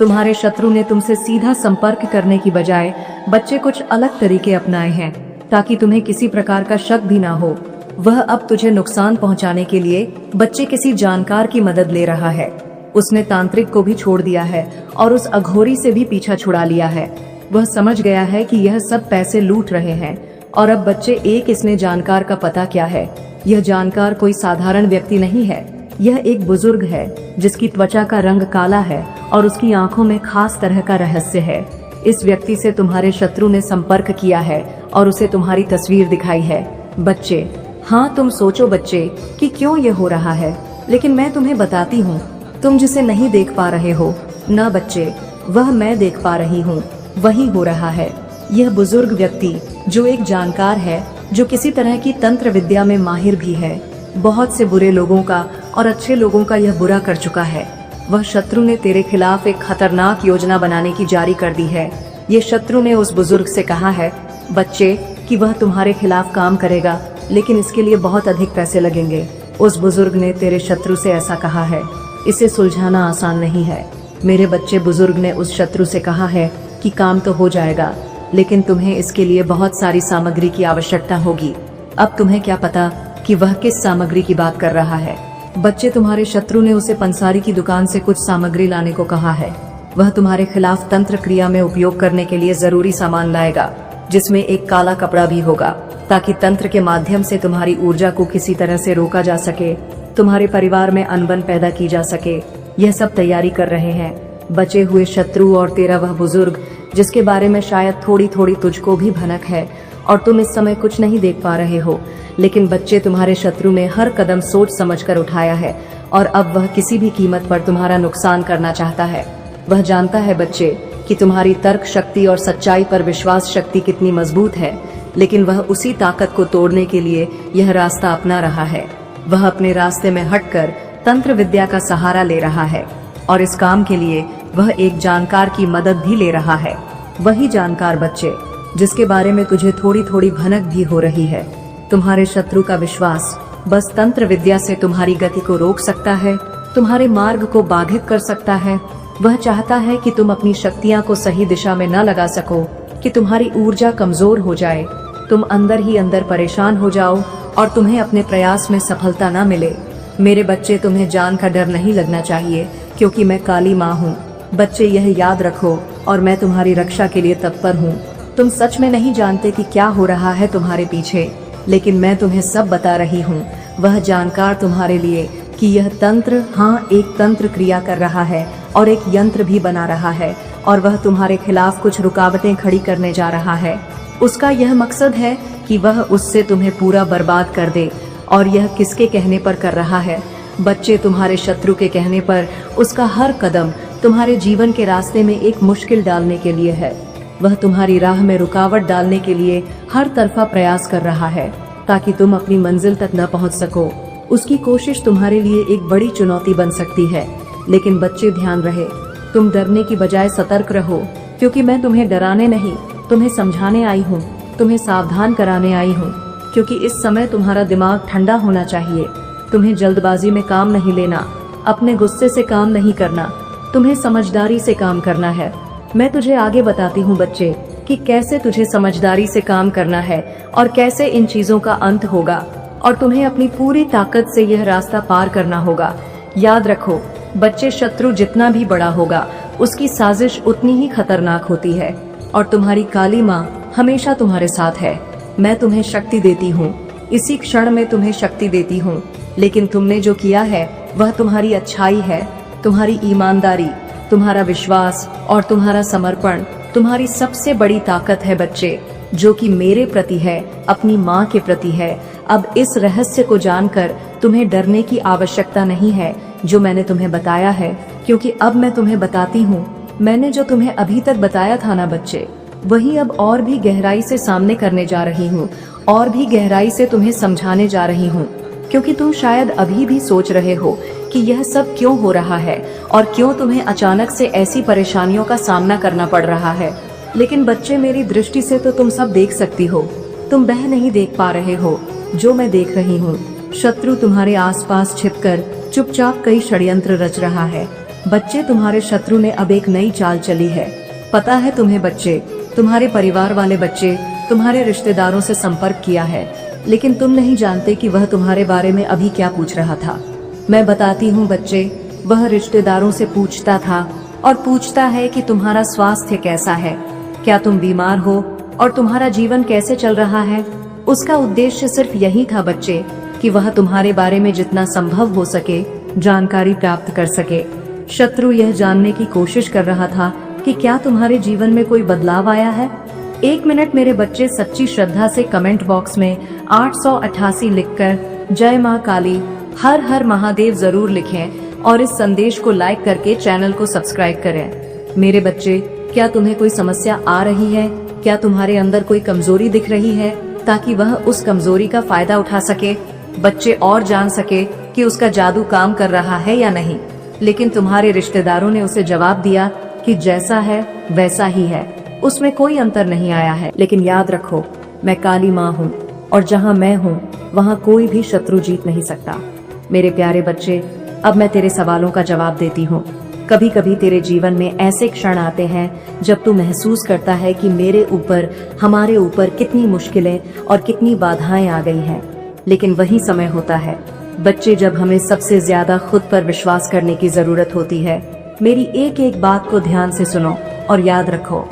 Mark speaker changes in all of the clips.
Speaker 1: तुम्हारे शत्रु ने तुमसे सीधा संपर्क करने की बजाय बच्चे कुछ अलग तरीके अपनाए हैं ताकि तुम्हें किसी प्रकार का शक भी ना हो। वह अब तुझे नुकसान पहुंचाने के लिए बच्चे किसी जानकार की मदद ले रहा है। उसने तांत्रिक को भी छोड़ दिया है और उस अघोरी से भी पीछा छुड़ा लिया है। वह समझ गया है कि यह सब पैसे लूट रहे हैं और अब बच्चे इसने जानकार का पता क्या है। यह जानकार कोई साधारण व्यक्ति नहीं है, यह एक बुजुर्ग है जिसकी त्वचा का रंग काला है और उसकी आंखों में खास तरह का रहस्य है। इस व्यक्ति से तुम्हारे शत्रु ने संपर्क किया है और उसे तुम्हारी तस्वीर दिखाई है। बच्चे, हाँ तुम सोचो बच्चे कि क्यों यह हो रहा है, लेकिन मैं तुम्हें बताती हूँ। तुम जिसे नहीं देख पा रहे हो ना बच्चे, वह मैं देख पा रही हूँ, वही हो रहा है। यह बुजुर्ग व्यक्ति जो एक जानकार है, जो किसी तरह की तंत्र विद्या में माहिर भी है, बहुत से बुरे लोगों का और अच्छे लोगों का यह बुरा कर चुका है। वह शत्रु ने तेरे खिलाफ एक खतरनाक योजना बनाने की जारी कर दी है। ये शत्रु ने उस बुजुर्ग से कहा है बच्चे कि वह तुम्हारे खिलाफ काम करेगा, लेकिन इसके लिए बहुत अधिक पैसे लगेंगे। उस बुजुर्ग ने तेरे शत्रु से ऐसा कहा है। इसे सुलझाना आसान नहीं है मेरे बच्चे। बुजुर्ग ने उस शत्रु से कहा है कि काम तो हो जाएगा, लेकिन तुम्हें इसके लिए बहुत सारी सामग्री की आवश्यकता होगी। अब तुम्हें क्या पता कि वह किस सामग्री की बात कर रहा है। बच्चे, तुम्हारे शत्रु ने उसे पंसारी की दुकान से कुछ सामग्री लाने को कहा है। वह तुम्हारे खिलाफ तंत्र क्रिया में उपयोग करने के लिए जरूरी सामान लाएगा, जिसमें एक काला कपड़ा भी होगा, ताकि तंत्र के माध्यम से तुम्हारी ऊर्जा को किसी तरह से रोका जा सके, तुम्हारे परिवार में अनबन पैदा की जा सके। यह सब तैयारी कर रहे हैं बचे हुए शत्रु और तेरा वह बुजुर्ग, जिसके बारे में शायद थोड़ी थोड़ी तुझको भी भनक है और तुम इस समय कुछ नहीं देख पा रहे हो। लेकिन बच्चे, तुम्हारे शत्रु ने हर कदम सोच समझकर उठाया है और अब वह किसी भी कीमत पर तुम्हारा नुकसान करना चाहता है। वह जानता है बच्चे कि तुम्हारी तर्क शक्ति और सच्चाई पर विश्वास शक्ति कितनी मजबूत है, लेकिन वह उसी ताकत को तोड़ने के लिए यह रास्ता अपना रहा है। वह अपने रास्ते में हटकर तंत्र विद्या का सहारा ले रहा है और इस काम के लिए वह एक जानकार की मदद भी ले रहा है। वही जानकार बच्चे, जिसके बारे में तुझे थोड़ी थोड़ी भनक भी हो रही है। तुम्हारे शत्रु का विश्वास बस तंत्र विद्या से तुम्हारी गति को रोक सकता है, तुम्हारे मार्ग को बाधित कर सकता है। वह चाहता है कि तुम अपनी शक्तियां को सही दिशा में न लगा सको, कि तुम्हारी ऊर्जा कमजोर हो जाए, तुम अंदर ही अंदर परेशान हो जाओ और तुम्हें अपने प्रयास में सफलता न मिले। मेरे बच्चे, तुम्हें जान का डर नहीं लगना चाहिए, क्योंकि मैं काली माँ हूँ। बच्चे, यह याद रखो और मैं तुम्हारी रक्षा के लिए तत्पर हूँ। तुम सच में नहीं जानते कि क्या हो रहा है तुम्हारे पीछे, लेकिन मैं तुम्हें सब बता रही हूँ। वह जानकार तुम्हारे लिए कि यह तंत्र, हाँ एक तंत्र क्रिया कर रहा है और एक यंत्र भी बना रहा है, और वह तुम्हारे खिलाफ कुछ रुकावटें खड़ी करने जा रहा है। उसका यह मकसद है कि वह उससे तुम्हें पूरा बर्बाद कर दे। और यह किसके कहने पर कर रहा है बच्चे? तुम्हारे शत्रु के कहने पर। उसका हर कदम तुम्हारे जीवन के रास्ते में एक मुश्किल डालने के लिए है। वह तुम्हारी राह में रुकावट डालने के लिए हर तरफा प्रयास कर रहा है, ताकि तुम अपनी मंजिल तक न पहुंच सको। उसकी कोशिश तुम्हारे लिए एक बड़ी चुनौती बन सकती है। लेकिन बच्चे, ध्यान रहे, तुम डरने की बजाय सतर्क रहो, क्योंकि मैं तुम्हें डराने नहीं, तुम्हें समझाने आई हूँ, तुम्हें सावधान कराने आई हूँ। क्योंकि इस समय तुम्हारा दिमाग ठंडा होना चाहिए। तुम्हें जल्दबाजी में काम नहीं लेना, अपने गुस्से से काम नहीं करना, तुम्हें समझदारी से काम करना है। मैं तुझे आगे बताती हूँ बच्चे कि कैसे तुझे समझदारी से काम करना है और कैसे इन चीजों का अंत होगा, और तुम्हें अपनी पूरी ताकत से यह रास्ता पार करना होगा। याद रखो बच्चे, शत्रु जितना भी बड़ा होगा, उसकी साजिश उतनी ही खतरनाक होती है, और तुम्हारी काली माँ हमेशा तुम्हारे साथ है। मैं तुम्हें शक्ति देती हूँ, इसी क्षण में तुम्हें शक्ति देती हूँ, लेकिन तुमने जो किया है वह तुम्हारी अच्छाई है। तुम्हारी ईमानदारी, तुम्हारा विश्वास और तुम्हारा समर्पण तुम्हारी सबसे बड़ी ताकत है बच्चे, जो कि मेरे प्रति है, अपनी माँ के प्रति है। अब इस रहस्य को जानकर तुम्हें डरने की आवश्यकता नहीं है जो मैंने तुम्हें बताया है, क्योंकि अब मैं तुम्हें बताती हूँ। मैंने जो तुम्हें अभी तक बताया था ना बच्चे, वही अब और भी गहराई से सामने करने जा रही हूँ, और भी गहराई से तुम्हें समझाने जा रही हूँ। क्योंकि तुम शायद अभी भी सोच रहे हो कि यह सब क्यों हो रहा है और क्यों तुम्हें अचानक से ऐसी परेशानियों का सामना करना पड़ रहा है। लेकिन बच्चे, मेरी दृष्टि से तो तुम सब देख सकती हो, तुम वह नहीं देख पा रहे हो जो मैं देख रही हूँ। शत्रु तुम्हारे आसपास छिपकर चुपचाप कई षड्यंत्र रच रहा है। बच्चे, तुम्हारे शत्रु ने अब एक नई चाल चली है। पता है तुम्हें बच्चे, तुम्हारे परिवार वाले बच्चे तुम्हारे रिश्तेदारों से संपर्क किया है, लेकिन तुम नहीं जानते कि वह तुम्हारे बारे में अभी क्या पूछ रहा था। मैं बताती हूँ बच्चे, वह रिश्तेदारों से पूछता था और पूछता है कि तुम्हारा स्वास्थ्य कैसा है, क्या तुम बीमार हो और तुम्हारा जीवन कैसे चल रहा है। उसका उद्देश्य सिर्फ यही था बच्चे कि वह तुम्हारे बारे में जितना संभव हो सके जानकारी प्राप्त कर सके। शत्रु यह जानने की कोशिश कर रहा था कि क्या तुम्हारे जीवन में कोई बदलाव आया है। 1 मिनट मेरे बच्चे, सच्ची श्रद्धा से कमेंट बॉक्स में 888 लिखकर जय माँ काली, हर हर महादेव जरूर लिखें और इस संदेश को लाइक करके चैनल को सब्सक्राइब करें। मेरे बच्चे, क्या तुम्हें कोई समस्या आ रही है? क्या तुम्हारे अंदर कोई कमजोरी दिख रही है, ताकि वह उस कमजोरी का फायदा उठा सके बच्चे और जान सके कि उसका जादू काम कर रहा है या नहीं। लेकिन तुम्हारे रिश्तेदारों ने उसे जवाब दिया कि जैसा है वैसा ही है, उसमें कोई अंतर नहीं आया है। लेकिन याद रखो, मैं काली माँ हूँ और जहाँ मैं हूँ वहाँ कोई भी शत्रु जीत नहीं सकता। मेरे प्यारे बच्चे, अब मैं तेरे सवालों का जवाब देती हूँ। कभी कभी तेरे जीवन में ऐसे क्षण आते हैं जब तू महसूस करता है कि मेरे ऊपर, हमारे ऊपर कितनी मुश्किलें और कितनी बाधाएं आ गई हैं। लेकिन वही समय होता है बच्चे जब हमें सबसे ज्यादा खुद पर विश्वास करने की जरूरत होती है। मेरी एक एक बात को ध्यान से सुनो और याद रखो।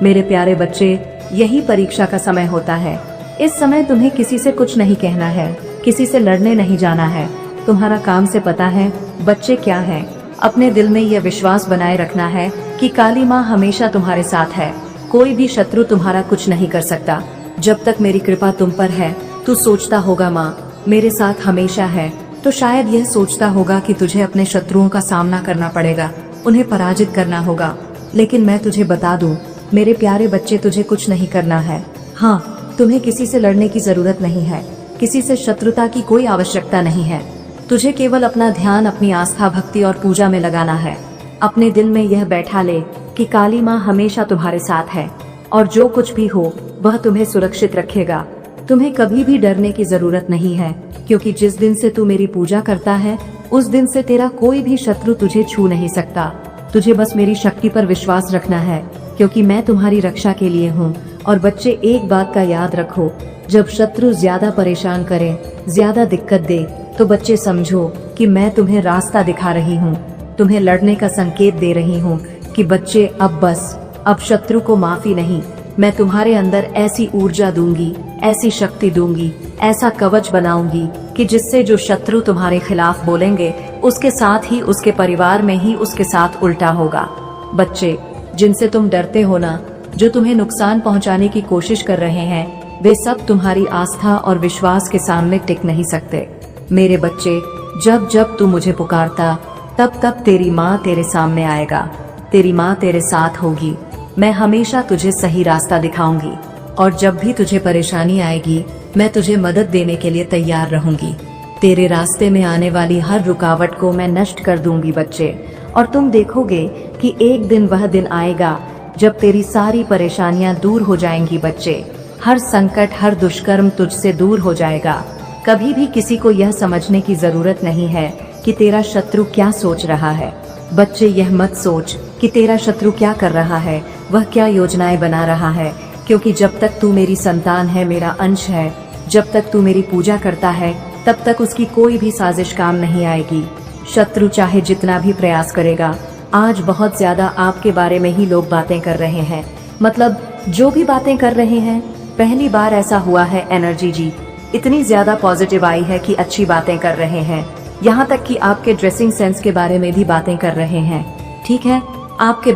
Speaker 1: मेरे प्यारे बच्चे, यही परीक्षा का समय होता है। इस समय तुम्हें किसी से कुछ नहीं कहना है, किसी से लड़ने नहीं जाना है। तुम्हारा काम से पता है बच्चे क्या है? अपने दिल में यह विश्वास बनाए रखना है कि काली माँ हमेशा तुम्हारे साथ है। कोई भी शत्रु तुम्हारा कुछ नहीं कर सकता जब तक मेरी कृपा तुम पर है। तू सोचता होगा माँ मेरे साथ हमेशा है, तो शायद यह सोचता होगा कि तुझे अपने शत्रुओं का सामना करना पड़ेगा, उन्हें पराजित करना होगा। लेकिन मैं तुझे बता दूं मेरे प्यारे बच्चे, तुझे कुछ नहीं करना है। हाँ, तुम्हें किसी से लड़ने की जरूरत नहीं है, किसी से शत्रुता की कोई आवश्यकता नहीं है। तुझे केवल अपना ध्यान अपनी आस्था, भक्ति और पूजा में लगाना है। अपने दिल में यह बैठा ले कि काली माँ हमेशा तुम्हारे साथ है और जो कुछ भी हो वह तुम्हें सुरक्षित रखेगा। तुम्हें कभी भी डरने की जरूरत नहीं है, क्योंकि जिस दिन से तू मेरी पूजा करता है उस दिन से तेरा कोई भी शत्रु तुझे छू नहीं सकता। तुझे बस मेरी शक्ति पर विश्वास रखना है, क्योंकि मैं तुम्हारी रक्षा के लिए हूँ। और बच्चे, एक बात का याद रखो, जब शत्रु ज्यादा परेशान करे, ज्यादा दिक्कत दे, तो बच्चे समझो कि मैं तुम्हें रास्ता दिखा रही हूँ, तुम्हें लड़ने का संकेत दे रही हूँ कि बच्चे अब बस, अब शत्रु को माफी नहीं। मैं तुम्हारे अंदर ऐसी ऊर्जा दूंगी, ऐसी शक्ति दूंगी, ऐसा कवच बनाऊंगी कि जिससे जो शत्रु तुम्हारे खिलाफ बोलेंगे उसके साथ ही उसके परिवार में ही उसके साथ उल्टा होगा। बच्चे, जिनसे तुम डरते हो ना, जो तुम्हें नुकसान पहुंचाने की कोशिश कर रहे हैं, वे सब तुम्हारी आस्था और विश्वास के सामने टिक नहीं सकते। मेरे बच्चे, जब जब तू मुझे पुकारता तब तब तेरी माँ तेरे सामने आएगा, तेरी माँ तेरे साथ होगी। मैं हमेशा तुझे सही रास्ता दिखाऊंगी और जब भी तुझे परेशानी आएगी मैं तुझे मदद देने के लिए तैयार रहूंगी। तेरे रास्ते में आने वाली हर रुकावट को मैं नष्ट कर दूंगी बच्चे, और तुम देखोगे कि एक दिन वह दिन आएगा जब तेरी सारी परेशानियां दूर हो जाएंगी बच्चे। हर संकट, हर दुष्कर्म तुझसे दूर हो जाएगा। कभी भी किसी को यह समझने की जरूरत नहीं है कि तेरा शत्रु क्या सोच रहा है। बच्चे, यह मत सोच कि तेरा शत्रु क्या कर रहा है, वह क्या योजनाएं बना रहा है, क्योंकि जब तक तू मेरी संतान है, मेरा अंश है, जब तक तू मेरी पूजा करता है, तब तक उसकी कोई भी साजिश काम नहीं आएगी। शत्रु चाहे जितना भी प्रयास करेगा, आज बहुत ज्यादा आपके बारे में ही लोग बातें कर रहे हैं, मतलब जो भी बातें कर रहे हैं। पहली बार ऐसा हुआ है एनर्जी जी, इतनी ज्यादा पॉजिटिव आई है कि अच्छी बातें कर रहे हैं। यहाँ तक कि आपके ड्रेसिंग सेंस के बारे में भी बातें कर रहे हैं। ठीक है, आपके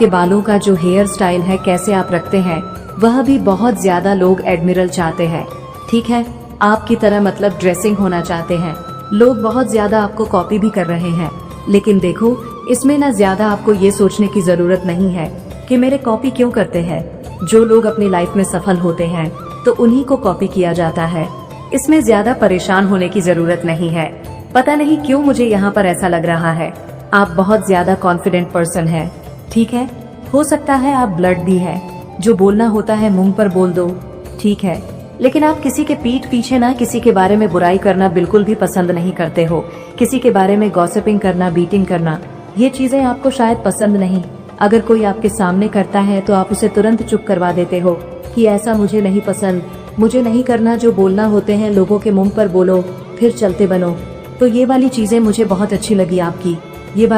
Speaker 1: बालों का जो हेयर स्टाइल है, कैसे आप रखते हैं, वह भी बहुत ज्यादा लोग एडमिरल चाहते हैं। ठीक है, आपकी तरह मतलब ड्रेसिंग होना चाहते हैं। लोग बहुत ज्यादा आपको कॉपी भी कर रहे हैं। लेकिन देखो, इसमें ना ज्यादा आपको ये सोचने की जरूरत नहीं है कि मेरे कॉपी क्यों करते हैं। जो लोग अपनी लाइफ में सफल होते हैं तो उन्हीं को कॉपी किया जाता है। इसमें ज्यादा परेशान होने की जरूरत नहीं है। पता नहीं क्यों मुझे यहाँ पर ऐसा लग रहा है, आप बहुत ज्यादा कॉन्फिडेंट पर्सन है। ठीक है, हो सकता है आप ब्लड भी है, जो बोलना होता है मुंह पर बोल दो। ठीक है, लेकिन आप किसी के पीठ पीछे ना किसी के बारे में बुराई करना बिल्कुल भी पसंद नहीं करते हो। किसी के बारे में गॉसिपिंग करना, बीटिंग करना, ये चीजें आपको शायद पसंद नहीं। अगर कोई आपके सामने करता है तो आप उसे तुरंत चुप करवा देते हो कि ऐसा मुझे नहीं पसंद, मुझे नहीं करना। जो बोलना होते हैं लोगों के मुंह पर बोलो, फिर चलते बनो। तो ये वाली चीजें मुझे बहुत अच्छी लगी आपकी।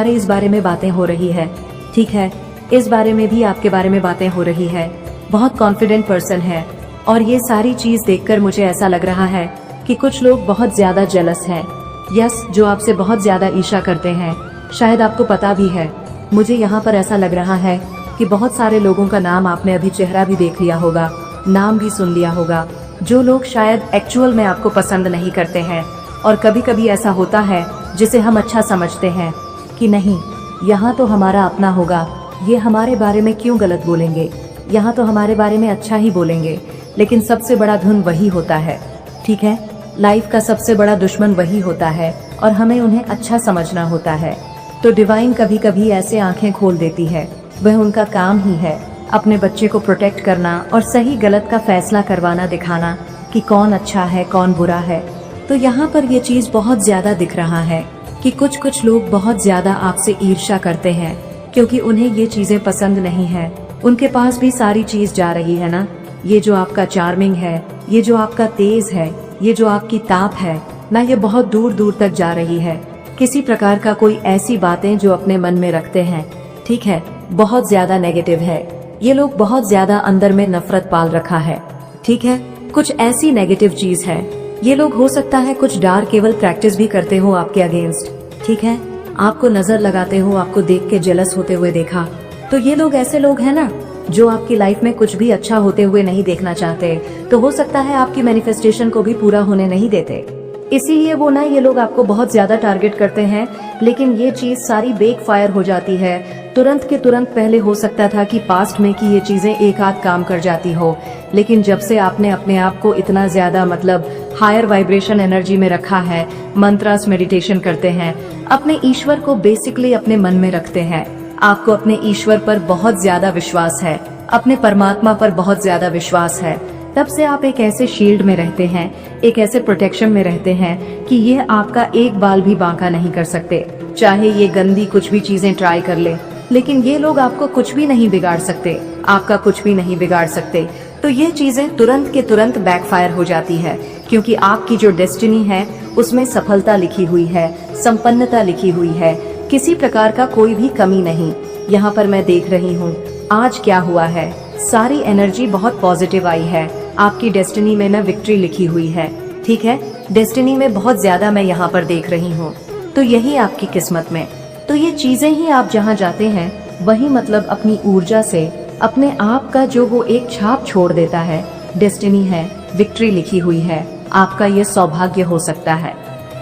Speaker 1: इस बारे में बातें हो रही है, ठीक है, इस बारे में भी आपके बारे में बातें हो रही है। बहुत कॉन्फिडेंट पर्सन है। और ये सारी चीज देखकर मुझे ऐसा लग रहा है कि कुछ लोग बहुत ज्यादा जेलस हैं। यस, जो आपसे बहुत ज्यादा ईर्ष्या करते हैं। शायद आपको पता भी है। मुझे यहाँ पर ऐसा लग रहा है कि बहुत सारे लोगों का नाम आपने अभी चेहरा भी देख लिया होगा, नाम भी सुन लिया होगा, जो लोग शायद एक्चुअल में आपको पसंद नहीं करते हैं। और कभी कभी ऐसा होता है जिसे हम अच्छा समझते हैं कि नहीं, यहाँ तो हमारा अपना होगा, ये हमारे बारे में क्यों गलत बोलेंगे, यहाँ तो हमारे बारे में अच्छा ही बोलेंगे। लेकिन सबसे बड़ा धुन वही होता है, ठीक है। लाइफ का सबसे बड़ा दुश्मन वही होता है और हमें उन्हें अच्छा समझना होता है। तो डिवाइन कभी कभी ऐसे आंखें खोल देती है। वह उनका काम ही है अपने बच्चे को प्रोटेक्ट करना और सही गलत का फैसला करवाना, दिखाना कि कौन अच्छा है कौन बुरा है। तो यहाँ पर ये चीज बहुत ज्यादा दिख रहा है कि कुछ लोग बहुत ज्यादा आपसे ईर्ष्या करते हैं क्योंकि उन्हें ये चीजें पसंद नहीं है। उनके पास भी सारी चीज जा रही है ना, ये जो आपका चार्मिंग है, ये जो आपका तेज है, ये जो आपकी ताप है ना, ये बहुत दूर दूर तक जा रही है। किसी प्रकार का कोई ऐसी बातें जो अपने मन में रखते हैं, ठीक है, बहुत ज्यादा नेगेटिव है। ये लोग बहुत ज्यादा अंदर में नफरत पाल रखा है, ठीक है, कुछ ऐसी नेगेटिव चीज है। ये लोग हो सकता है कुछ डार्क केवल प्रैक्टिस भी करते हो आपके अगेंस्ट, ठीक है, आपको नजर लगाते हो, आपको देख के जेलस होते हुए देखा। तो ये लोग ऐसे लोग हैं ना जो आपकी लाइफ में कुछ भी अच्छा होते हुए नहीं देखना चाहते। तो हो सकता है आपकी मैनिफेस्टेशन को भी पूरा होने नहीं देते, इसीलिए वो ना ये लोग आपको बहुत ज्यादा टारगेट करते हैं। लेकिन ये चीज सारी बेक फायर हो जाती है तुरंत के तुरंत। पहले हो सकता था कि पास्ट में कि ये चीजें एक आध काम कर जाती हो, लेकिन जब से आपने अपने आप को इतना ज्यादा हायर वाइब्रेशन एनर्जी में रखा है, मंत्रास मेडिटेशन करते हैं, अपने ईश्वर को बेसिकली अपने मन में रखते हैं, आपको अपने ईश्वर पर बहुत ज्यादा विश्वास है, अपने परमात्मा पर बहुत ज्यादा विश्वास है, तब से आप एक ऐसे शील्ड में रहते हैं, एक ऐसे प्रोटेक्शन में रहते हैं कि ये आपका एक बाल भी बांका नहीं कर सकते। चाहे ये गंदी कुछ भी चीजें ट्राई कर ले, लेकिन ये लोग आपको कुछ भी नहीं बिगाड़ सकते, आपका कुछ भी नहीं बिगाड़ सकते। तो ये चीजें तुरंत के तुरंत बैकफायर हो जाती है क्योंकि आपकी जो डेस्टिनी है उसमें सफलता लिखी हुई है, संपन्नता लिखी हुई है, किसी प्रकार का कोई भी कमी नहीं। यहाँ पर मैं देख रही हूँ आज क्या हुआ है, सारी एनर्जी बहुत पॉजिटिव आई है। आपकी डेस्टिनी में ना विक्ट्री लिखी हुई है, ठीक है, डेस्टिनी में बहुत ज्यादा मैं यहाँ पर देख रही हूँ। तो यही आपकी किस्मत में, तो ये चीजें ही आप जहाँ जाते हैं वही अपनी ऊर्जा से अपने आप का जो वो एक छाप छोड़ देता है। डेस्टिनी है, विक्ट्री लिखी हुई है, आपका ये सौभाग्य हो सकता है,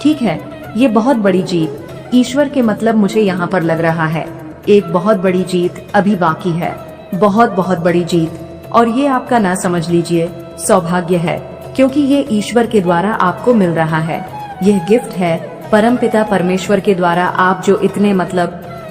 Speaker 1: ठीक है। ये बहुत बड़ी जीत ईश्वर के मुझे यहाँ पर लग रहा है, एक बहुत बड़ी जीत अभी बाकी है, बहुत बहुत बड़ी जीत। और ये आपका ना समझ लीजिए सौभाग्य है क्योंकि ये ईश्वर के द्वारा आपको मिल रहा है, यह गिफ्ट है परमपिता परमेश्वर के द्वारा। आप जो इतने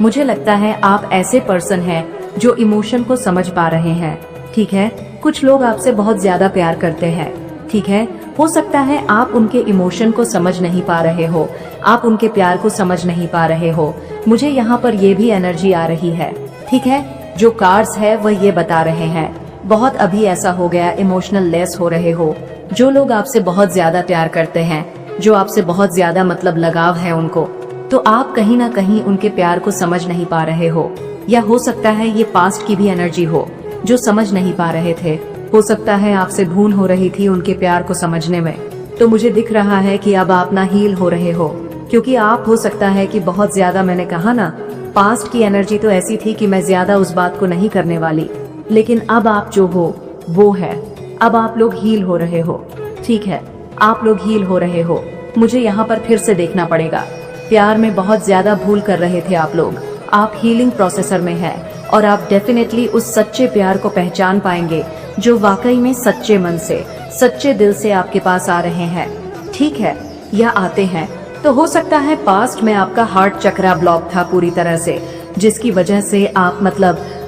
Speaker 1: मुझे लगता है आप ऐसे पर्सन हैं जो इमोशन को समझ पा रहे हैं, ठीक है। कुछ लोग आपसे बहुत ज्यादा प्यार करते हैं, ठीक है, हो सकता है आप उनके इमोशन को समझ नहीं पा रहे हो, आप उनके प्यार को समझ नहीं पा रहे हो। मुझे यहाँ पर ये भी एनर्जी आ रही है, ठीक है, जो कार्ड्स है वह ये बता रहे हैं बहुत अभी ऐसा हो गया, इमोशनल लेस हो रहे हो। जो लोग आपसे बहुत ज्यादा प्यार करते हैं, जो आपसे बहुत ज्यादा लगाव है उनको, तो आप कहीं ना कहीं उनके प्यार को समझ नहीं पा रहे हो। या हो सकता है ये पास्ट की भी एनर्जी हो जो समझ नहीं पा रहे थे। हो सकता है आपसे भूल हो रही थी उनके प्यार को समझने में। तो मुझे दिख रहा है कि अब आप ना हील हो रहे हो क्योंकि आप हो सकता है कि बहुत ज्यादा, मैंने कहा ना, पास्ट की एनर्जी तो ऐसी थी कि मैं ज्यादा उस बात को नहीं करने वाली, लेकिन अब आप जो हो वो है। अब आप लोग हील हो रहे हो, ठीक है, आप लोग हील हो रहे हो। मुझे यहाँ पर फिर से देखना पड़ेगा, प्यार में बहुत ज्यादा भूल कर रहे थे आप लोग। आप हीलिंग प्रोसेसर में हैं और आप डेफिनेटली उस सच्चे प्यार को पहचान पाएंगे जो वाकई में सच्चे मन से, सच्चे दिल से आपके पास आ रहे हैं, ठीक है, या आते हैं। तो हो सकता है पास्ट में आपका हार्ट चक्रा ब्लॉक था पूरी तरह से, जिसकी वजह से आप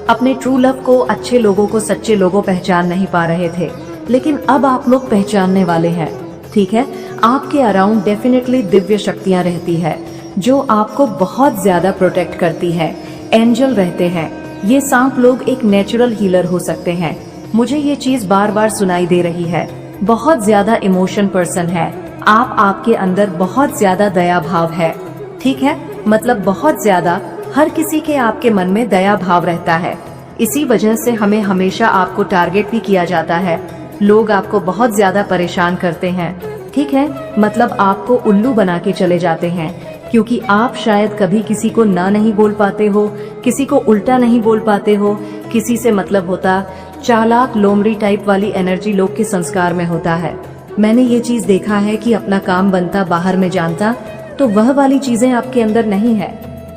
Speaker 1: अपने ट्रू लव को, अच्छे लोगों को, सच्चे लोगों पहचान नहीं पा रहे थे। लेकिन अब आप लोग पहचानने वाले हैं। ठीक है, आपके अराउंड डेफिनेटली दिव्य शक्तियां रहती है जो आपको बहुत ज्यादा प्रोटेक्ट करती है। एंजल रहते हैं। ये सांप लोग एक नेचुरल हीलर हो सकते हैं। मुझे ये चीज बार बार सुनाई दे रही है। बहुत ज्यादा इमोशन पर्सन है आप, आपके अंदर बहुत ज्यादा दया भाव है। ठीक है, मतलब बहुत ज्यादा, हर किसी के आपके मन में दया भाव रहता है। इसी वजह से हमें हमेशा आपको टारगेट भी किया जाता है। लोग आपको बहुत ज्यादा परेशान करते हैं। ठीक है, मतलब आपको उल्लू बना के चले जाते हैं, क्योंकि आप शायद कभी किसी को ना नहीं बोल पाते हो, किसी को उल्टा नहीं बोल पाते हो, किसी से मतलब होता। चालाक लोमड़ी टाइप वाली एनर्जी लोग के संस्कार में होता है। मैंने ये चीज देखा है कि अपना काम बनता बाहर में जानता, तो वह वाली चीजें आपके अंदर नहीं है।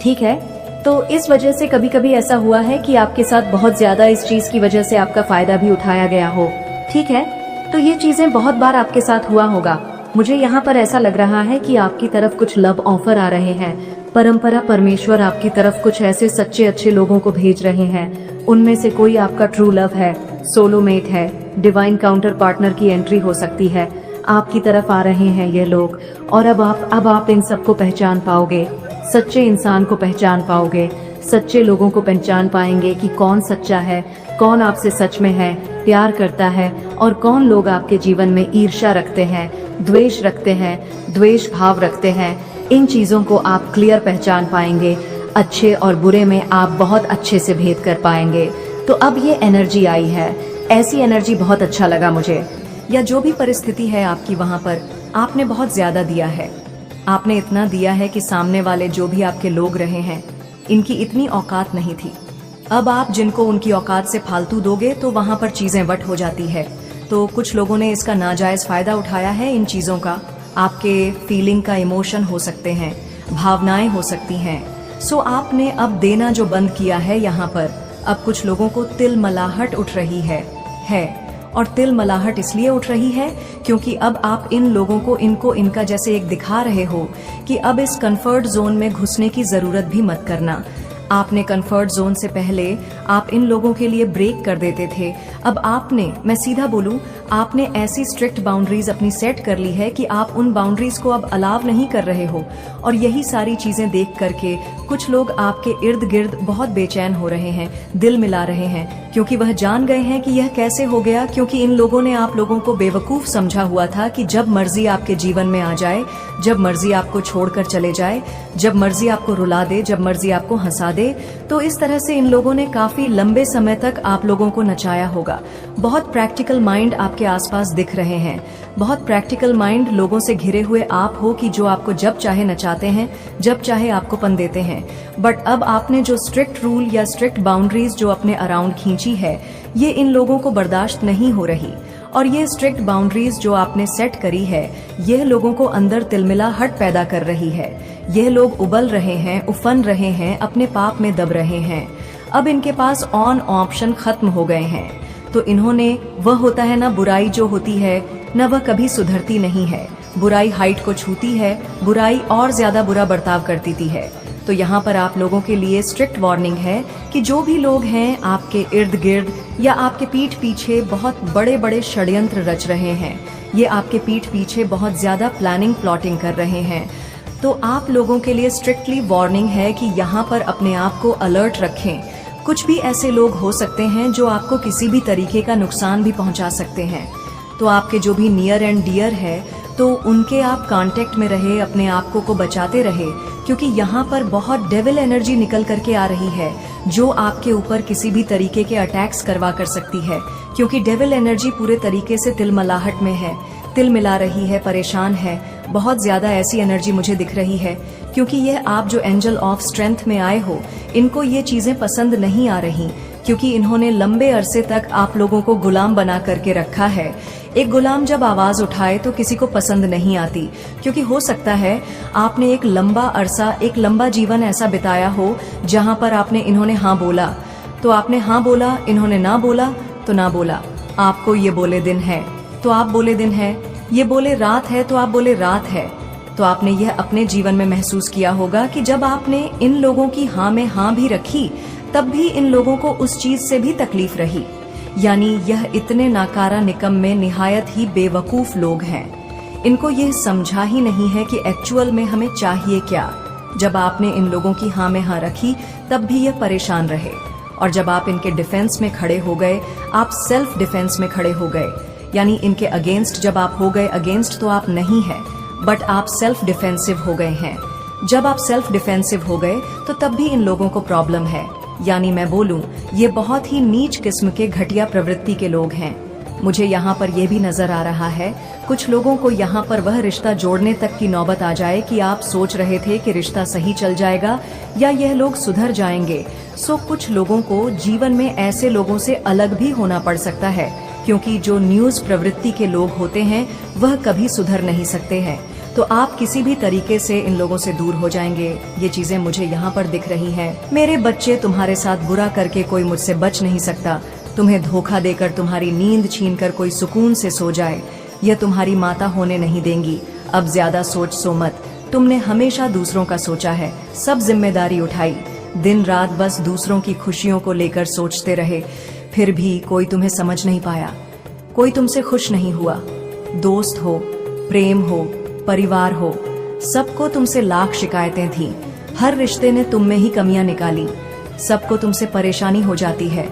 Speaker 1: ठीक है, तो इस वजह से कभी कभी ऐसा हुआ है कि आपके साथ बहुत ज्यादा इस चीज की वजह से आपका फायदा भी उठाया गया हो। ठीक है, तो ये चीजें बहुत बार आपके साथ हुआ होगा। मुझे यहाँ पर ऐसा लग रहा है कि आपकी तरफ कुछ लव ऑफर आ रहे हैं। परंपरा परमेश्वर आपकी तरफ कुछ ऐसे सच्चे अच्छे लोगों को भेज रहे हैं। उनमें से कोई आपका ट्रू लव है, सोलोमेट है, डिवाइन काउंटर पार्टनर की एंट्री हो सकती है। आपकी तरफ आ रहे हैं ये लोग, और अब आप इन सबको पहचान पाओगे। सच्चे इंसान को पहचान पाओगे, सच्चे लोगों को पहचान पाएंगे कि कौन सच्चा है, कौन आपसे सच में है, प्यार करता है, और कौन लोग आपके जीवन में ईर्ष्या रखते हैं, द्वेष रखते हैं, द्वेष भाव रखते हैं। इन चीजों को आप क्लियर पहचान पाएंगे। अच्छे और बुरे में आप बहुत अच्छे से भेद कर पाएंगे। तो अब ये एनर्जी आई है, ऐसी एनर्जी बहुत अच्छा लगा मुझे। या जो भी परिस्थिति है आपकी, वहां पर आपने बहुत ज्यादा दिया है। आपने इतना दिया है कि सामने वाले जो भी आपके लोग रहे हैं, इनकी इतनी औकात नहीं थी। अब आप जिनको उनकी औकात से फालतू दोगे तो वहां पर चीजें वट हो जाती है। तो कुछ लोगों ने इसका नाजायज फायदा उठाया है इन चीजों का। आपके फीलिंग का इमोशन हो सकते हैं, भावनाएं हो सकती हैं। सो आपने अब देना जो बंद किया है यहाँ पर, अब कुछ लोगों को तिलमलाहट उठ रही है। और तिलमलाहट इसलिए उठ रही है क्योंकि अब आप इन लोगों को इनका जैसे एक दिखा रहे हो कि अब इस कंफर्ट जोन में घुसने की जरूरत भी मत करना। आपने कंफर्ट जोन से पहले आप इन लोगों के लिए ब्रेक कर देते थे। अब आपने, मैं सीधा बोलूं, आपने ऐसी स्ट्रिक्ट बाउंड्रीज अपनी सेट कर ली है कि आप उन बाउंड्रीज को अब अलाव नहीं कर रहे हो। और यही सारी चीजें देख करके कुछ लोग आपके इर्द गिर्द बहुत बेचैन हो रहे हैं, दिल मिला रहे हैं, क्योंकि वह जान गए हैं कि यह कैसे हो गया। क्योंकि इन लोगों ने आप लोगों को बेवकूफ समझा हुआ था कि जब मर्जी आपके जीवन में आ जाए, जब मर्जी आपको छोड़कर चले जाए, जब मर्जी आपको रुला दे, जब मर्जी आपको हंसा दे। तो इस तरह से इन लोगों ने काफी लंबे समय तक आप लोगों को नचाया होगा। बहुत प्रैक्टिकल माइंड आपके आसपास दिख रहे हैं, बहुत प्रैक्टिकल माइंड लोगों से घिरे हुए आप हो कि जो आपको जब चाहे नचाते हैं, जब चाहे आपको पन देते हैं। बट अब आपने जो स्ट्रिक्ट रूल या स्ट्रिक्ट बाउंड्रीज जो अपने अराउंड खींची है, ये इन लोगों को बर्दाश्त नहीं हो रही। और ये स्ट्रिक्ट बाउंड्रीज जो आपने सेट करी है, यह लोगों को अंदर तिलमिलाहट पैदा कर रही है। यह लोग उबल रहे हैं, उफन रहे हैं, अपने पाप में दब रहे हैं। अब इनके पास ऑन ऑप्शन खत्म हो गए हैं। तो इन्होंने, वह होता है ना, बुराई जो होती है न, वह कभी सुधरती नहीं है। बुराई हाइट को छूती है, बुराई और ज्यादा बुरा बर्ताव करती है। तो यहाँ पर आप लोगों के लिए स्ट्रिक्ट वार्निंग है कि जो भी लोग हैं आपके इर्द गिर्द या आपके पीठ पीछे बहुत बड़े बड़े षड्यंत्र रच रहे हैं, ये आपके पीठ पीछे बहुत ज्यादा प्लानिंग प्लॉटिंग कर रहे हैं। तो आप लोगों के लिए स्ट्रिक्टली वार्निंग है कि यहाँ पर अपने आप को अलर्ट रखें। कुछ भी ऐसे लोग हो सकते हैं जो आपको किसी भी तरीके का नुकसान भी पहुंचा सकते हैं। तो आपके जो भी नियर एंड डियर है, तो उनके आप कांटेक्ट में रहे, अपने आप को बचाते रहे, क्योंकि यहाँ पर बहुत डेविल एनर्जी निकल करके आ रही है जो आपके ऊपर किसी भी तरीके के अटैक्स करवा कर सकती है। क्योंकि डेविल एनर्जी पूरे तरीके से तिलमलाहट में है, तिल मिला रही है, परेशान है। बहुत ज्यादा ऐसी एनर्जी मुझे दिख रही है, क्योंकि यह आप जो एंजल ऑफ स्ट्रेंथ में आए हो, इनको ये चीजें पसंद नहीं आ रही, क्योंकि इन्होंने लंबे अरसे तक आप लोगों को गुलाम बना करके रखा है। एक गुलाम जब आवाज उठाए तो किसी को पसंद नहीं आती, क्योंकि हो सकता है आपने एक लंबा अरसा, एक लंबा जीवन ऐसा बिताया हो जहां पर आपने, इन्होंने हाँ बोला तो आपने हाँ बोला, इन्होंने ना बोला तो ना बोला। आपको ये बोले दिन है तो आप बोले दिन है, ये बोले रात है तो आप बोले रात है। तो आपने यह अपने जीवन में महसूस किया होगा कि जब आपने इन लोगों की हाँ में हाँ भी रखी, तब भी इन लोगों को उस चीज से भी तकलीफ रही। यानी यह इतने नाकारा निकम्मे निहायत ही बेवकूफ लोग हैं। इनको यह समझा ही नहीं है कि एक्चुअल में हमें चाहिए क्या। जब आपने इन लोगों की हाँ में हाँ रखी तब भी यह परेशान रहे, और जब आप इनके डिफेंस में खड़े हो गए, आप सेल्फ डिफेंस में खड़े हो गए। यानी इनके अगेंस्ट जब आप हो गए, अगेंस्ट तो आप नहीं है बट आप सेल्फ डिफेंसिव हो गए हैं। जब आप सेल्फ डिफेंसिव हो गए तो तब भी इन लोगों को प्रॉब्लम है। यानी मैं बोलूं, ये बहुत ही नीच किस्म के घटिया प्रवृत्ति के लोग हैं। मुझे यहाँ पर यह भी नजर आ रहा है, कुछ लोगों को यहाँ पर वह रिश्ता जोड़ने तक की नौबत आ जाए कि आप सोच रहे थे कि रिश्ता सही चल जाएगा या यह लोग सुधर जाएंगे। सो कुछ लोगों को जीवन में ऐसे लोगों से अलग भी होना पड़ सकता है, क्योंकि जो न्यूज प्रवृत्ति के लोग होते हैं वह कभी सुधर नहीं सकते हैं। तो आप किसी भी तरीके से इन लोगों से दूर हो जाएंगे। ये चीजें मुझे यहाँ पर दिख रही हैं। मेरे बच्चे, तुम्हारे साथ बुरा करके कोई मुझसे बच नहीं सकता। तुम्हें धोखा देकर, तुम्हारी नींद छीनकर कोई सुकून से सो जाए, यह तुम्हारी माता होने नहीं देंगी। अब ज्यादा सोच मत। तुमने हमेशा दूसरों का सोचा है, सब जिम्मेदारी उठाई, दिन रात बस दूसरों की खुशियों को लेकर सोचते रहे, फिर भी कोई तुम्हें समझ नहीं पाया, कोई तुमसे खुश नहीं हुआ। दोस्त हो, प्रेम हो, परिवार हो, सबको तुमसे लाख शिकायतें थीं। हर रिश्ते ने तुम में ही कमियां निकाली, सबको तुमसे परेशानी हो जाती है,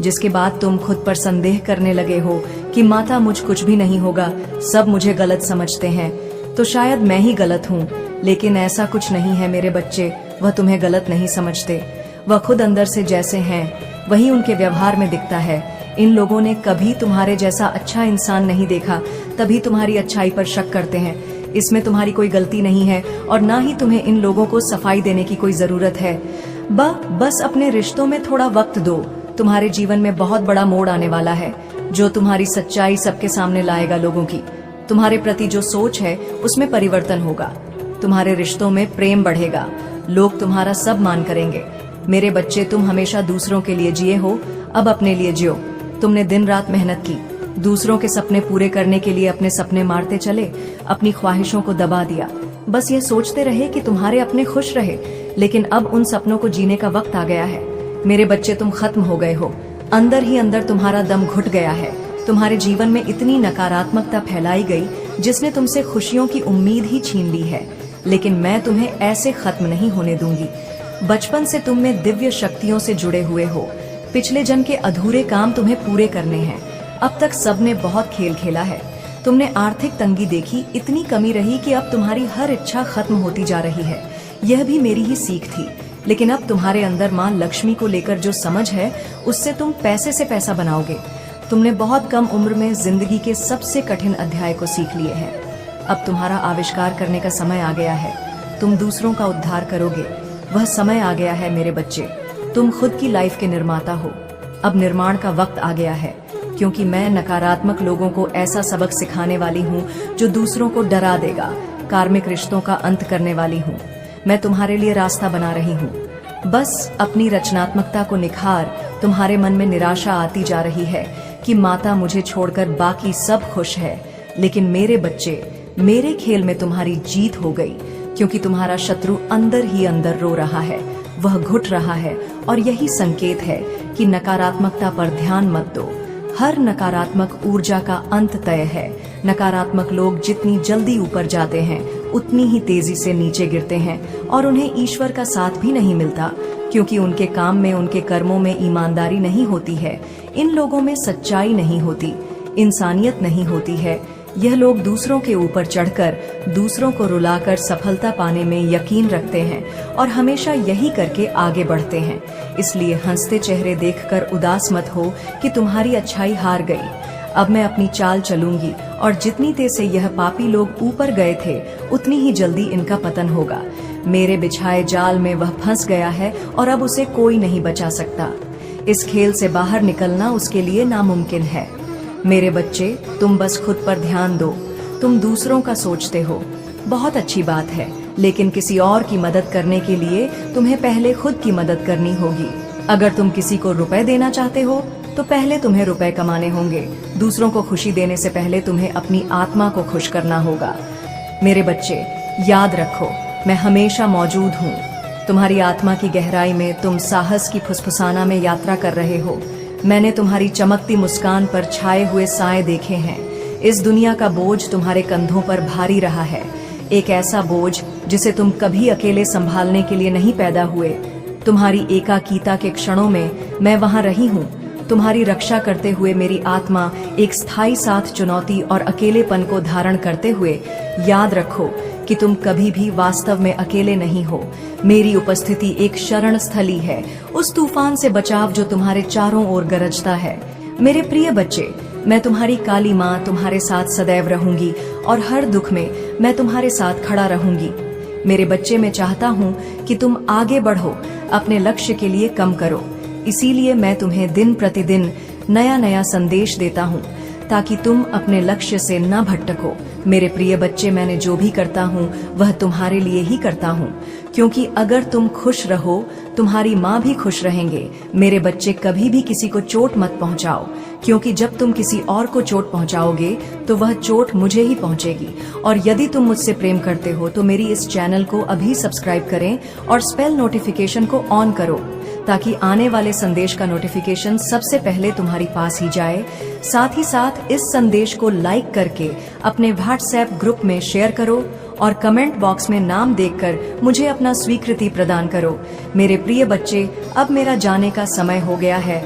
Speaker 1: जिसके बाद तुम खुद पर संदेह करने लगे हो कि माता मुझ कुछ भी नहीं होगा, सब मुझे गलत समझते हैं, तो शायद मैं ही गलत हूँ। लेकिन ऐसा कुछ नहीं है मेरे बच्चे, वह तुम्हें गलत नहीं समझते। वह खुद अंदर से जैसे हैं वही उनके व्यवहार में दिखता है। इन लोगों ने कभी तुम्हारे जैसा अच्छा इंसान नहीं देखा, तभी तुम्हारी अच्छाई पर शक करते हैं। इसमें तुम्हारी कोई गलती नहीं है और ना ही तुम्हें इन लोगों को सफाई देने की कोई जरूरत है। बस अपने रिश्तों में थोड़ा वक्त दो। तुम्हारे जीवन में बहुत बड़ा मोड़ आने वाला है, जो तुम्हारी सच्चाई सबके सामने लाएगा। लोगों की तुम्हारे प्रति जो सोच है उसमें परिवर्तन होगा, तुम्हारे रिश्तों में प्रेम बढ़ेगा, लोग तुम्हारा सब मान करेंगे। मेरे बच्चे, तुम हमेशा दूसरों के लिए जिए हो, अब अपने लिए जियो। तुमने दिन रात मेहनत की, दूसरों के सपने पूरे करने के लिए अपने सपने मारते चले, अपनी ख्वाहिशों को दबा दिया। बस ये सोचते रहे कि तुम्हारे अपने खुश रहे, लेकिन अब उन सपनों को जीने का वक्त आ गया है। मेरे बच्चे, तुम खत्म हो गए हो, अंदर ही अंदर तुम्हारा दम घुट गया है। तुम्हारे जीवन में इतनी नकारात्मकता फैलाई गई जिसने तुमसे खुशियों की उम्मीद ही छीन ली है। लेकिन मैं तुम्हें ऐसे खत्म नहीं होने दूंगी। बचपन से तुम में दिव्य शक्तियों से जुड़े हुए हो, पिछले जन्म के अधूरे काम तुम्हें पूरे करने हैं। अब तक सबने बहुत खेल खेला है, तुमने आर्थिक तंगी देखी, इतनी कमी रही कि अब तुम्हारी हर इच्छा खत्म होती जा रही है। यह भी मेरी ही सीख थी, लेकिन अब तुम्हारे अंदर माँ लक्ष्मी को लेकर जो समझ है उससे तुम पैसे से पैसा बनाओगे। तुमने बहुत कम उम्र में जिंदगी के सबसे कठिन अध्याय को सीख लिए हैं। अब तुम्हारा आविष्कार करने का समय आ गया है, तुम दूसरों का उद्धार करोगे। वह समय आ गया है मेरे बच्चे, तुम खुद की लाइफ के निर्माता हो। अब निर्माण का वक्त आ गया है, क्योंकि मैं नकारात्मक लोगों को ऐसा सबक सिखाने वाली हूँ जो दूसरों को डरा देगा, कार्मिक रिश्तों का अंत करने वाली हूँ। मैं तुम्हारे लिए रास्ता बना रही हूँ। बस अपनी रचनात्मकता को निखार। तुम्हारे मन में निराशा आती जा रही है कि माता मुझे छोड़कर बाकी सब खुश है, लेकिन मेरे बच्चे, मेरे खेल में तुम्हारी जीत हो गई, क्योंकि तुम्हारा शत्रु अंदर ही अंदर रो रहा है, वह घुट रहा है, और यही संकेत है कि नकारात्मकता पर ध्यान मत दो। हर नकारात्मक ऊर्जा का अंत तय है। नकारात्मक लोग जितनी जल्दी ऊपर जाते हैं उतनी ही तेजी से नीचे गिरते हैं, और उन्हें ईश्वर का साथ भी नहीं मिलता, क्योंकि उनके काम में, उनके कर्मों में ईमानदारी नहीं होती है। इन लोगों में सच्चाई नहीं होती, इंसानियत नहीं होती है। यह लोग दूसरों के ऊपर चढ़कर दूसरों को रुलाकर सफलता पाने में यकीन रखते हैं और हमेशा यही करके आगे बढ़ते हैं। इसलिए हंसते चेहरे देखकर उदास मत हो कि तुम्हारी अच्छाई हार गई। अब मैं अपनी चाल चलूंगी, और जितनी तेज से यह पापी लोग ऊपर गए थे उतनी ही जल्दी इनका पतन होगा। मेरे बिछाए जाल में वह फंस गया है और अब उसे कोई नहीं बचा सकता। इस खेल से बाहर निकलना उसके लिए नामुमकिन है। मेरे बच्चे, तुम बस खुद पर ध्यान दो। तुम दूसरों का सोचते हो, बहुत अच्छी बात है, लेकिन किसी और की मदद करने के लिए तुम्हें पहले खुद की मदद करनी होगी। अगर तुम किसी को रुपए देना चाहते हो तो पहले तुम्हें रुपए कमाने होंगे। दूसरों को खुशी देने से पहले तुम्हें अपनी आत्मा को खुश करना होगा। मेरे बच्चे, याद रखो, मैं हमेशा मौजूद हूँ। तुम्हारी आत्मा की गहराई में तुम साहस की फुसफुसाना में यात्रा कर रहे हो। मैंने तुम्हारी चमकती मुस्कान पर छाए हुए साए देखे हैं। इस दुनिया का बोझ तुम्हारे कंधों पर भारी रहा है, एक ऐसा बोझ जिसे तुम कभी अकेले संभालने के लिए नहीं पैदा हुए। तुम्हारी एकाकीता के क्षणों में मैं वहां रही हूँ। तुम्हारी रक्षा करते हुए मेरी आत्मा एक स्थायी साथ चुनौती और अकेलेपन को धारण करते हुए। याद रखो कि तुम कभी भी वास्तव में अकेले नहीं हो। मेरी उपस्थिति एक शरण स्थली है, उस तूफान से बचाव जो तुम्हारे चारों ओर गरजता है। मेरे प्रिय बच्चे, मैं तुम्हारी काली माँ तुम्हारे साथ सदैव रहूंगी और हर दुख में मैं तुम्हारे साथ खड़ा रहूंगी। मेरे बच्चे, मैं चाहता हूँ कि तुम आगे बढ़ो, अपने लक्ष्य के लिए कम करो। इसीलिए मैं तुम्हें दिन प्रतिदिन नया नया संदेश देता हूँ ताकि तुम अपने लक्ष्य से न भटको। मेरे प्रिय बच्चे, मैंने जो भी करता हूँ वह तुम्हारे लिए ही करता हूँ, क्योंकि अगर तुम खुश रहो तुम्हारी माँ भी खुश रहेंगे। मेरे बच्चे, कभी भी किसी को चोट मत पहुँचाओ, क्योंकि जब तुम किसी और को चोट पहुँचाओगे तो वह चोट मुझे ही पहुँचेगी। और यदि तुम मुझसे प्रेम करते हो तो मेरी इस चैनल को अभी सब्सक्राइब करें और स्पेल नोटिफिकेशन को ऑन करो, ताकि आने वाले संदेश का नोटिफिकेशन सबसे पहले तुम्हारी पास ही जाए। साथ ही साथ इस संदेश को लाइक करके अपने व्हाट्सएप ग्रुप में शेयर करो और कमेंट बॉक्स में नाम देखकर मुझे अपना स्वीकृति प्रदान करो। मेरे प्रिय बच्चे, अब मेरा जाने का समय हो गया है।